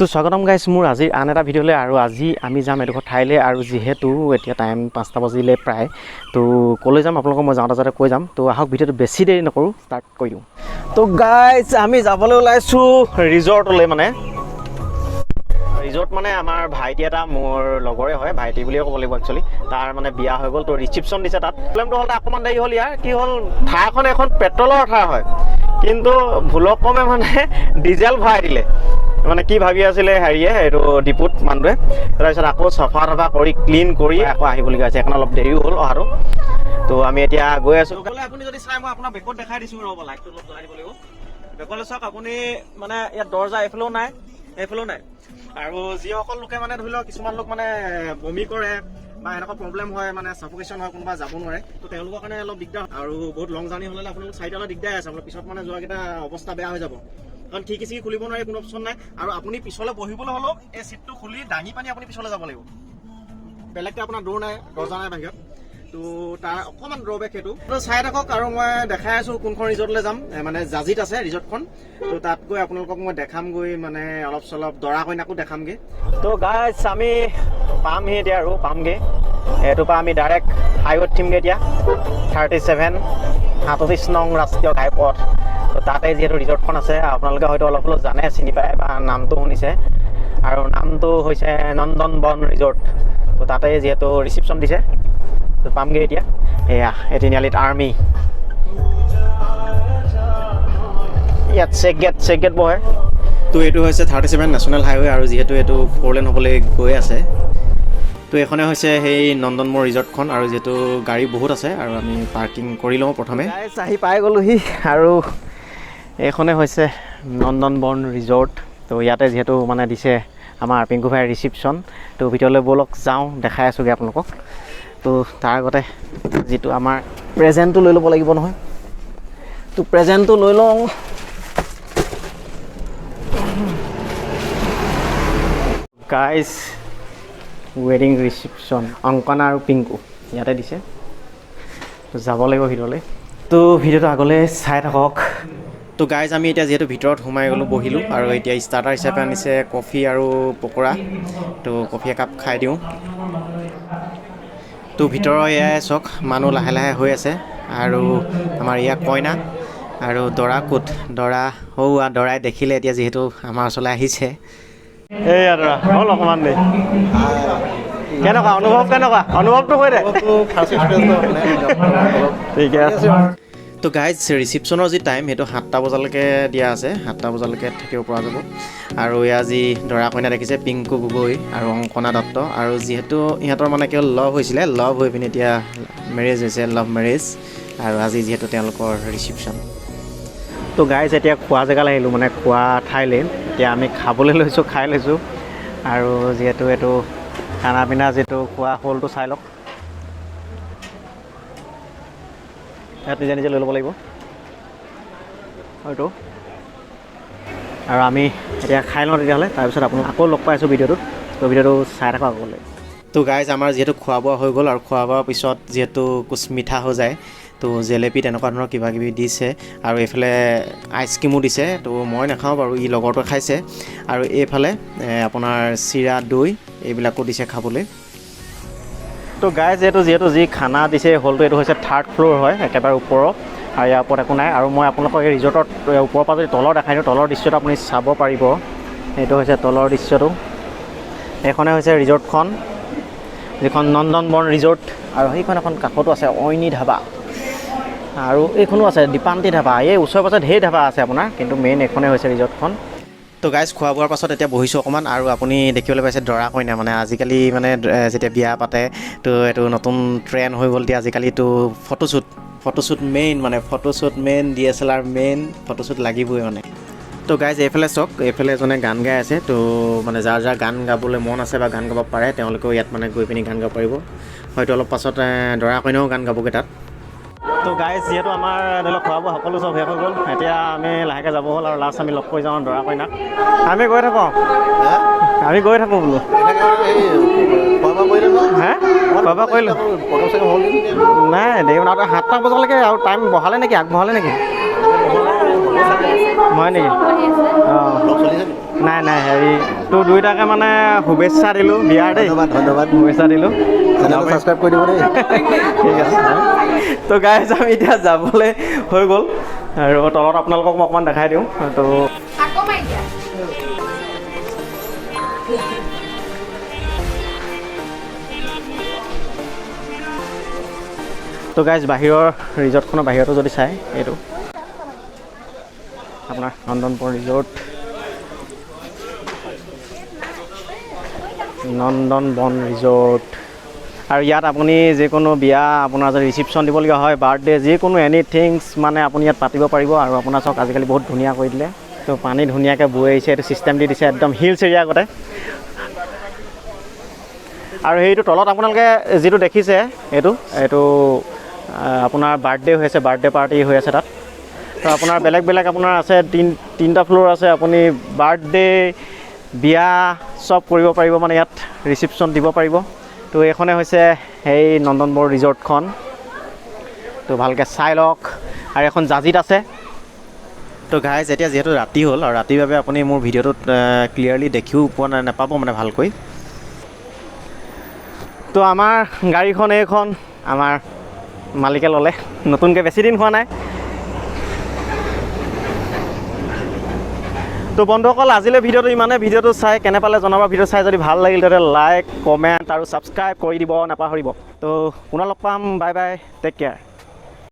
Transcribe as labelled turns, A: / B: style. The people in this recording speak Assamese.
A: তো স্বাগতম গাইছ মোৰ আজিৰ আন এটা ভিডিঅ'লৈ আৰু আজি আমি যাম এডোখৰ ঠাইলৈ আৰু যিহেতু এতিয়া টাইম 5টা বাজিলে প্ৰায় তো ক'লৈ যাম আপোনালোকক মই যাওঁতে কৈ যাম তো আহক ভিডিঅ'টো বেছি দেৰি নকৰোঁ ষ্টাৰ্ট কৰি দিওঁ তো গাইছ আমি যাবলৈ ওলাইছোঁ ৰিজৰ্টলৈ ৰিজৰ্ট মানে আমাৰ ভাইটি এটা মোৰ লগৰে হয় ভাইটি বুলিয়ে ক'ব লাগিব একচুৱেলি তাৰ মানে বিয়া হৈ গ'ল তো ৰিচিপশ্যন দিছে তাত প্ৰব্লেমটো হ'ল অকণমান দেৰি হ'ল ইয়াৰ কি হ'ল ঠাইখন এখন পেট্ৰলৰ ঠাই হয় কিন্তু ভুলক্ৰমে মানে ডিজেল ভৰাই দিলে মানে কি ভাবি আছিলে হেৰিয়ে এইটো ডিপুত মানুহে তাৰপিছত আকৌ চফা কৰি ক্লিন কৰি আকৌ আহিবলগীয়া হৈছে এখন অলপ দেৰিও হ'ল অহাটো তো আমি এতিয়া গৈ আছোঁ আপুনি যদি চাই মই আপোনাৰ বেকত দেখাই দিছোঁ ৰ'ব লাইটটো অলপ জ্বলাই দিব লাগিব বেকলৈ চাওক আপুনি মানে ইয়াত দৰ্জা এইফালেও নাই আৰু যিসকল লোকে মানে ধৰি লওক কিছুমান লোক মানে বমি কৰে বা এনেকুৱা প্ৰব্লেম হয় মানে চাফকেশ্যন হয় কোনোবা যাব নোৱাৰে তো তেওঁলোকৰ কাৰণে অলপ দিগদাৰ আৰু বহুত লং জাৰ্ণি হ'লে আপোনালোক চাইডলৈ দিগদাৰ আছে আপোনাৰ পিছত মানে যোৱাকেইটা অৱস্থা বেয়া হৈ যাব কাৰণ খিৰিকি খুলিব নোৱাৰে কোনো অপশ্যন নাই আৰু আপুনি পিছলৈ বহিবলৈ হ'লেও এই চিটটো খুলি দাঙি পানি আপুনি পিছলৈ যাব লাগিব বেলেগকৈ আপোনাৰ দৌৰ নাই দৰ্জা নাই বাহিৰত তো তাৰ অকণমান ড্ৰবেক সেইটো চাই থাকক আৰু মই দেখাই আছোঁ কোনখন ৰিজৰ্টলৈ যাম মানে জাজিত আছে ৰিজৰ্টখন তো তাত গৈ আপোনালোকক মই দেখামগৈ মানে অলপ চলপ দৰা কইনাকো দেখামগৈ তো গাইছ আমি পামহি এতিয়া আৰু পামগৈ এইটোৰ পৰা আমি ডাইৰেক্ট হাইৱেত উঠিমগৈ এতিয়া 37 নং ৰাষ্ট্ৰীয় ঘাইপথ তো তাতে যিহেতু ৰিজৰ্টখন আছে আপোনালোকে হয়তো অলপ অলপ জানে চিনি পায় বা নামটো শুনিছে আৰু নামটো হৈছে নন্দন বন ৰিজৰ্ট তো তাতে যিহেতু ৰিচিপশ্যন দিছে তো পামগৈ এতিয়া এয়া তিনিআলিত আৰ্মি ইয়াত চেক গেট বহে তো এইটো হৈছে 37 নেশ্যনেল হাইৱে আৰু যিহেতু এইটো 4 লেন হ'বলৈ গৈ আছে তো এইখনে হৈছে সেই নন্দনবৰ ৰিজৰ্টখন আৰু যিহেতু গাড়ী বহুত আছে আৰু আমি পাৰ্কিং কৰি লওঁ প্ৰথমে আহি পাই গ'লোহি আৰু এইখনে হৈছে নন্দনবন ৰিজৰ্ট তো ইয়াতে যিহেতু মানে দিছে আমাৰ পিংকু ভাইৰ ৰিচিপশ্যন তো ভিতৰলৈ ব'লক যাওঁ দেখাই আছোঁগৈ আপোনালোকক তো তাৰ আগতে যিটো আমাৰ প্ৰেজেণ্টটো লৈ ল'ব লাগিব নহয় তো প্ৰেজেণ্টটো লৈ লওঁ গাইজ ৱেডিং ৰিচিপশ্যন অংকনা আৰু পিংকু ইয়াতে দিছে তো যাব লাগিব ভিতৰলৈ তো ভিডিঅ'টো আগলৈ চাই থাকক তো গাইজ আমি এতিয়া যিহেতু ভিতৰত সোমাই গ'লোঁ বহিলোঁ আৰু এতিয়া ষ্টাৰ্টাৰ হিচাপে আনিছে কফি আৰু পকৰা তো কফি একাপ খাই দিওঁ তো ভিতৰৰ এয়াই চাওক মানুহ লাহে লাহে হৈ আছে আৰু আমাৰ ইয়াত কইনা আৰু দৰা ক'ত দৰাই দেখিলে এতিয়া যিহেতু আমাৰ ওচৰলৈ আহিছে এইয়া দৰা হ'ল অকণমান দেৰি কেনেকুৱা অনুভৱটো কৈ দে ঠিকে আছে তো গাইজ ৰিচিপশ্যনৰ যি টাইম সেইটো 7টা বজালৈকে দিয়া আছে 7টা বজালৈকে থাকিব পৰা যাব আৰু এয়া যি দৰা কইনা দেখিছে পিংকু গগৈ আৰু অংকনা দত্ত আৰু যিহেতু ইহঁতৰ মানে কেৱল লভ হৈছিলে লভ হৈ পিনে এতিয়া মেৰেজ হৈছে লভ মেৰেজ আৰু আজি যিহেতু তেওঁলোকৰ ৰিচিপশ্যন তো গাইজ এতিয়া খোৱা জেগালৈ আহিলোঁ মানে খোৱা ঠাইলৈ এতিয়া আমি খাবলৈ খাই লৈছোঁ আৰু যিহেতু এইটো খানা পিনা যিটো খোৱা হ'লটো চাই লওক ইয়াত নিজে লৈ ল'ব লাগিব হয়তো আৰু আমি এতিয়া খাই লওঁ তেতিয়াহ'লে তাৰপিছত আপোনাক আকৌ লগ পাইছোঁ ভিডিঅ'টোত তো ভিডিঅ'টো চাই থাকক আগলৈ তো গাইজ আমাৰ যিহেতু খোৱা বোৱা হৈ গ'ল আৰু খোৱা বোৱাৰ পিছত যিহেতু কুছ মিঠা হৈ যায় তো জেলেপি তেনেকুৱা ধৰণৰ কিবাকিবি দিছে আৰু এইফালে আইচক্ৰীমো দিছে তো মই নাখাওঁ বাৰু ই লগৰটোৱে খাইছে আৰু এইফালে আপোনাৰ চিৰা দৈ এইবিলাকো দিছে খাবলৈ তো গাইজ যিহেতু যি খানা দিছে হলটো এইটো হৈছে 3rd ফ্ল'ৰ হয় একেবাৰে ওপৰত আৰু ইয়াৰ ওপৰত একো নাই আৰু মই আপোনালোকক এই ৰিজৰ্টত ওপৰৰ পৰা যদি তলৰ দেখাই দিওঁ তলৰ দৃশ্যটো আপুনি চাব পাৰিব এইটো হৈছে তলৰ দৃশ্যটো এইখনে হৈছে ৰিজৰ্টখন যিখন নন্দনবন ৰিজৰ্ট আৰু সেইখন এখন কাষতো আছে অইনী ধাবা আৰু এইখনো আছে দীপান্তি ধাবা এই ওচৰে পাজৰে ঢেৰ ধাবা আছে আপোনাৰ কিন্তু মেইন এইখনে হৈছে ৰিজৰ্টখন তো গাইজ খোৱা বোৱাৰ পাছত এতিয়া বহিছোঁ অকণমান আৰু আপুনি দেখিবলৈ পাইছে দৰা কইনা মানে আজিকালি মানে যেতিয়া বিয়া পাতে তো এইটো নতুন ট্ৰেণ্ড হৈ গ'ল এতিয়া আজিকালিতো photoshoot main DSLR main photoshoot লাগিবই মানে তো গাইজ এইফালে চাওক এইফালে এজনে গান গাই আছে তো মানে যাৰ গান গাবলৈ মন আছে বা গান গাব পাৰে তেওঁলোকেও ইয়াত মানে গৈ পিনি গান গাব পাৰিব হয়তো অলপ পাছত দৰা কইনাও গান গাবগৈ তাত তো গাইজ যিহেতু আমাৰ ধৰি লওক খোৱা বোৱা সকলো চব শেষ হৈ গ'ল এতিয়া আমি লাহেকৈ যাব হ'ল আৰু লাষ্ট আমি লগ কৰি যাওঁ দৰা কইনাক আমি গৈ থাকোঁ বোলো হে খোৱা বোৱা কৰিলোঁ নাই দেৰি মানে 7টা বজালৈকে আৰু টাইম বঢ়ালে নেকি আগবঢ়ালে নেকি হয় নেকি অঁ নাই নাই হেৰি তোৰ দুইটাকে মানে শুভেচ্ছা দিলোঁ বিয়াৰ দেই।
B: ধন্যবাদ
A: শুভেচ্ছা দিলোঁ।
B: চেনেলটো ছাবস্ক্ৰাইব কৰি দিব দেই।
A: ঠিক আছে। তো গাইজ আমি এতিয়া যাবলৈ হৈ গ'ল আৰু তলত আপোনালোকক মই অকণমান দেখাই দিওঁ। তো তো গাইজ বাহিৰৰ ৰিজৰ্টখনৰ বাহিৰতো যদি চাই এইটো আপোনাৰ নন্দনপুৰ ৰিজৰ্ট, নন্দন বন ৰিজৰ্ট। আৰু ইয়াত আপুনি যিকোনো বিয়া আপোনাৰ যদি ৰিচিপশ্যন দিবলগীয়া হয়, বাৰ্থডে যিকোনো এনিথিংছ মানে আপুনি ইয়াত পাতিব পাৰিব। আৰু আপোনাৰ চাওক আজিকালি বহুত ধুনীয়া কৰি দিলে, তো পানী ধুনীয়াকৈ বৈ আহিছে, এইটো ছিষ্টেম দি দিছে একদম হিলছ এৰিয়া আগতে। আৰু সেইটো তলত আপোনালোকে যিটো দেখিছে এইটো আপোনাৰ বাৰ্থডে হৈ আছে, বাৰ্থডে পাৰ্টি হৈ আছে তাত। তো আপোনাৰ বেলেগ বেলেগ আপোনাৰ আছে, তিনিটা ফ্ল'ৰ আছে। আপুনি বাৰ্থডে বিয়া চব কৰিব পাৰিব, মানে ইয়াত ৰিচিপশ্যন দিব পাৰিব। তো এইখনে হৈছে সেই নন্দনবৰ ৰিজৰ্টখন। তো ভালকৈ চাই লওক। আৰু এখন জাজিত আছে। তো গাইজ এতিয়া যিহেতু ৰাতি হ'ল আৰু ৰাতিৰ বাবে আপুনি মোৰ ভিডিঅ'টোত ক্লিয়াৰলি দেখিও পোৱা নাপাব মানে ভালকৈ। তো আমাৰ গাড়ীখন এইখন আমাৰ মালিকে ল'লে, নতুনকৈ বেছি দিন হোৱা নাই। তো বন্ধুসকল আজিলৈ ভিডিঅ'টো ইমানে। ভিডিঅ'টো চাই কেনে পালে জনাব। ভিডিঅ' চাই যদি ভাল লাগিল তেন্তে লাইক, কমেণ্ট আৰু ছাবস্ক্ৰাইব কৰি দিব নাপাহৰিব। তো পুনৰ লগ পাম। Bye bye, take care.